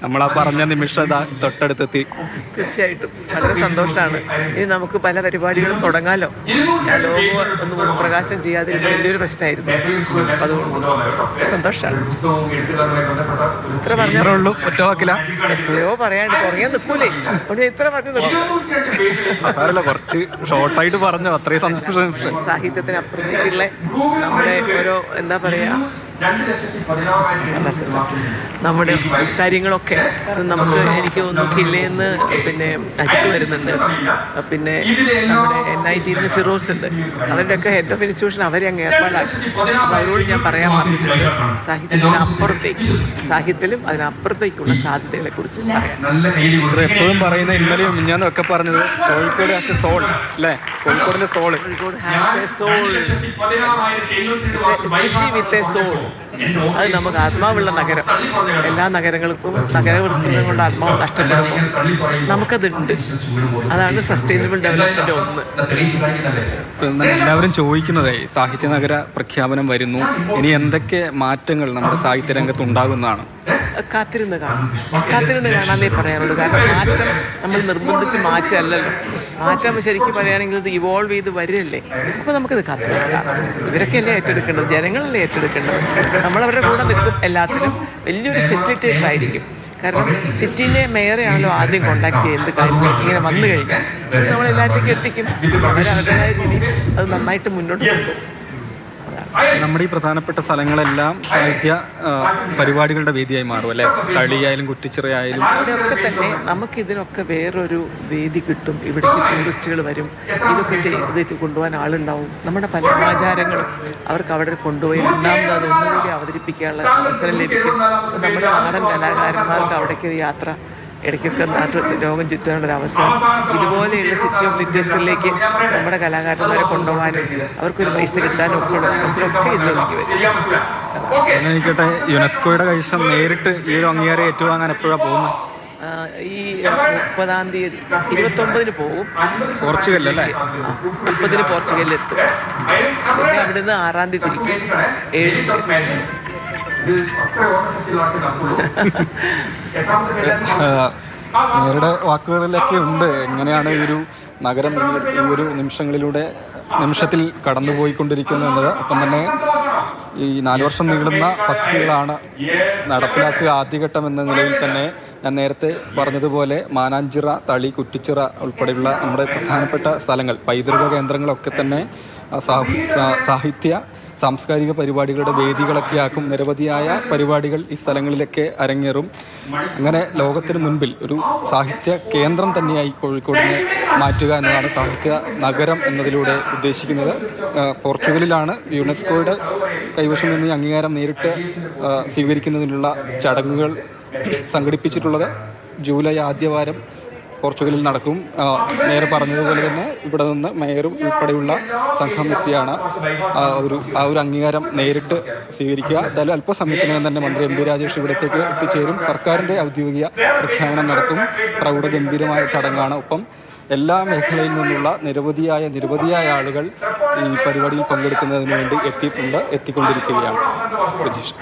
നമ്മളാ പറഞ്ഞ നിമിഷം തൊട്ടടുത്തെത്തി. തീർച്ചയായിട്ടും വളരെ സന്തോഷമാണ്. ഇനി നമുക്ക് പല പരിപാടികളും തുടങ്ങാലോ. ഞാൻ ലോഗോ ഒന്ന് പ്രകാശനം ചെയ്യാതിരുന്ന വലിയൊരു പ്രശ്നമായിരുന്നു. അതുകൊണ്ട് സന്തോഷമാണ്. ഇത്ര പറഞ്ഞേ ഉള്ളൂ, ഒറ്റ വാക്കില. എത്രയോ പറയാണ്ട് കുറയാൻ നിൽക്കൂലേ, അവിടെ ഇത്ര പറഞ്ഞു നിർത്തും. കുറച്ച് ഷോർട്ടായിട്ട് പറഞ്ഞു, അത്രയും സന്തോഷം. സാഹിത്യത്തിനപ്പുറത്തേക്കുള്ള നമ്മുടെ ഓരോ എന്താ പറയാ നമ്മുടെ കാര്യങ്ങളൊക്കെ നമുക്ക് എനിക്ക് തോന്നുന്നു കില്ലേന്ന് പിന്നെ അജിത്ത് വരുന്നുണ്ട്, പിന്നെ നമ്മുടെ NIT ഫിറോസ് ഉണ്ട്. അവരുടെയൊക്കെ ഹെഡ് ഓഫ് ഇൻസ്റ്റിറ്റ്യൂഷൻ അവരെ അങ്ങ് ഏർപ്പാടാക്കി. അപ്പോൾ അവരോട് ഞാൻ പറയാൻ പറഞ്ഞിട്ടുണ്ട് സാഹിത്യത്തിനപ്പുറത്തേക്ക്, സാഹിത്യത്തിലും അതിനപ്പുറത്തേക്കുള്ള സാധ്യതകളെ കുറിച്ച് എപ്പോഴും പറയുന്ന ഇന്നലെയും മിഞ്ഞാന്നൊക്കെ പറഞ്ഞത് കോഴിക്കോട് ഹാസ് എ സോൾ അല്ലേ? കോഴിക്കോടിന്റെ soul, Kozhikode has a soul, city with a soul. അത് നമുക്ക് ആത്മാവുള്ള നഗരം. എല്ലാ നഗരങ്ങൾക്കും നഗരവൃത്തിനെ കൊണ്ട് ആത്മാവ് നഷ്ടപ്പെടുമ്പോൾ നമുക്കതുണ്ട്. അതാണ് സസ്റ്റൈനബിൾ ഡെവലപ്മെന്റ് ഒന്ന്. എല്ലാവരും ചോദിക്കുന്നതേ സാഹിത്യ നഗര പ്രഖ്യാപനം വരുന്നു, ഇനി എന്തൊക്കെ മാറ്റങ്ങൾ നമ്മുടെ സാഹിത്യ രംഗത്ത് ഉണ്ടാകുന്നതാണ്. കാത്തിരുന്ന് കാണാനേ പറയാനുള്ളൂ. കാരണം മാറ്റം നമ്മൾ നിർബന്ധിച്ച് മാറ്റമല്ലല്ലോ. മാറ്റം ശരിക്കും പറയുകയാണെങ്കിൽ ഇത് ഇവോൾവ് ചെയ്ത് വരികയല്ലേ. അപ്പോൾ നമുക്കിത് കാത്തിരുന്ന് കാണാം. ഇവരൊക്കെയല്ലേ ഏറ്റെടുക്കേണ്ടത്, ജനങ്ങളല്ലേ ഏറ്റെടുക്കേണ്ടത്. നമ്മളവരുടെ കൂടെ നിൽക്കും, എല്ലാത്തിനും വലിയൊരു ഫെസിലിറ്റേറ്റർ ആയിരിക്കും. കാരണം സിറ്റിയിലെ മേയറെയാണല്ലോ ആദ്യം കോണ്ടാക്ട് ചെയ്യുന്നത്. കാര്യം ഇങ്ങനെ വന്നു കഴിഞ്ഞാൽ നമ്മളെല്ലാവരിലേക്കും എത്തിക്കും. അവരവരുടേതായ രീതിയിൽ അത് നന്നായിട്ട് മുന്നോട്ട് പോകും. നമ്മുടെ ഈ പ്രധാനപ്പെട്ട സ്ഥലങ്ങളെല്ലാം സാഹിത്യ പരിപാടികളുടെ വേദിയായി മാറും അല്ലേ? കളിയായാലും കുറ്റിച്ചിറയായാലും ഇവിടെയൊക്കെ തന്നെ നമുക്കിതിനൊക്കെ വേറൊരു വേദി കിട്ടും. ഇവിടേക്ക് ടൂറിസ്റ്റുകൾ വരും, ഇതൊക്കെ ഇത് കൊണ്ടുപോകാൻ ആളുണ്ടാവും. നമ്മുടെ പല ആചാരങ്ങളും അവർക്ക് അവിടെ കൊണ്ടുപോയി രണ്ടാമത് അത് ഒന്നുകൂടി അവതരിപ്പിക്കാനുള്ള അവസരം ലഭിക്കും. നമ്മുടെ നാടൻ കലാകാരന്മാർക്ക് അവിടേക്ക് ഒരു യാത്ര, ഇടയ്ക്കൊക്കെ രോഗം ചുറ്റാനുള്ള അവസരം, ഇതുപോലെയുള്ള സിറ്റി ഓഫ് ലിറ്ററേച്ചറിലേക്ക് നമ്മുടെ കലാകാരന്മാരെ കൊണ്ടുപോകാനും അവർക്കൊരു പൈസ കിട്ടാനും ഒക്കെ ഉള്ള അവസരമൊക്കെ ഇതിലേക്ക് വരും. എനിക്കട്ടെ, യുനെസ്കോയുടെ കൈവശം നേരിട്ട് ഈ ഒരു അംഗീകാരം ഏറ്റുവാങ്ങാൻ എപ്പോഴാണ് പോകുന്നത്? ഈ 30-ാം തീയതി 29-ന് പോകും പോർച്ചുഗലിലല്ലേ? 30-ന് പോർച്ചുഗലിലെത്തും. പിന്നെ അവിടുന്ന് 6-ാം തീയതി തിരിക്കും. 7 നേരുടെ വാക്കുകളിലൊക്കെ ഉണ്ട് എങ്ങനെയാണ് ഈ ഒരു നഗരം ഈ ഒരു നിമിഷത്തിൽ കടന്നുപോയിക്കൊണ്ടിരിക്കുന്നത് എന്നത്. ഒപ്പം തന്നെ ഈ 4 വർഷം നീളുന്ന പദ്ധതികളാണ് നടപ്പിലാക്കുക. ആദ്യഘട്ടം എന്ന നിലയിൽ തന്നെ ഞാൻ നേരത്തെ പറഞ്ഞതുപോലെ മാനാഞ്ചിറ, തളി, കുറ്റിച്ചിറ ഉൾപ്പെടെയുള്ള നമ്മുടെ പ്രധാനപ്പെട്ട സ്ഥലങ്ങൾ, പൈതൃക കേന്ദ്രങ്ങളൊക്കെ തന്നെ സാഹിത്യ സാംസ്കാരിക പരിപാടികളുടെ വേദികളൊക്കെ ആക്കും. നിരവധിയായ പരിപാടികൾ ഈ സ്ഥലങ്ങളിലൊക്കെ അരങ്ങേറും. അങ്ങനെ ലോകത്തിന് മുൻപിൽ ഒരു സാഹിത്യ കേന്ദ്രം തന്നെയായി കോഴിക്കോടിനെ മാറ്റുക എന്നതാണ് സാഹിത്യ നഗരം എന്നതിലൂടെ ഉദ്ദേശിക്കുന്നത്. പോർച്ചുഗലിലാണ് യുനെസ്കോയുടെ കൈവശം നിന്ന് അംഗീകാരം നേരിട്ട് സ്വീകരിക്കുന്നതിനുള്ള ചടങ്ങുകൾ സംഘടിപ്പിച്ചിട്ടുള്ളത്. ജൂലൈ ആദ്യവാരം പോർച്ചുഗലിൽ നടക്കും. മേയർ പറഞ്ഞതുപോലെ തന്നെ ഇവിടെ നിന്ന് മേയറും ഉൾപ്പെടെയുള്ള സംഘം എത്തിയാണ് ആ ഒരു അംഗീകാരം നേരിട്ട് സ്വീകരിക്കുക. എന്തായാലും അല്പസമയത്തിനകം തന്നെ മന്ത്രി MP രാജേഷ് ഇവിടത്തേക്ക് എത്തിച്ചേരും. സർക്കാരിൻ്റെ ഔദ്യോഗിക പ്രഖ്യാപനം നടത്തും. പ്രൗഢഗംഭീരമായ ചടങ്ങാണ്. ഒപ്പം എല്ലാ മേഖലയിൽ നിന്നുള്ള നിരവധിയായ ആളുകൾ ഈ പരിപാടിയിൽ പങ്കെടുക്കുന്നതിന് വേണ്ടി എത്തിക്കൊണ്ടിരിക്കുകയാണ്. പ്രജീഷ്.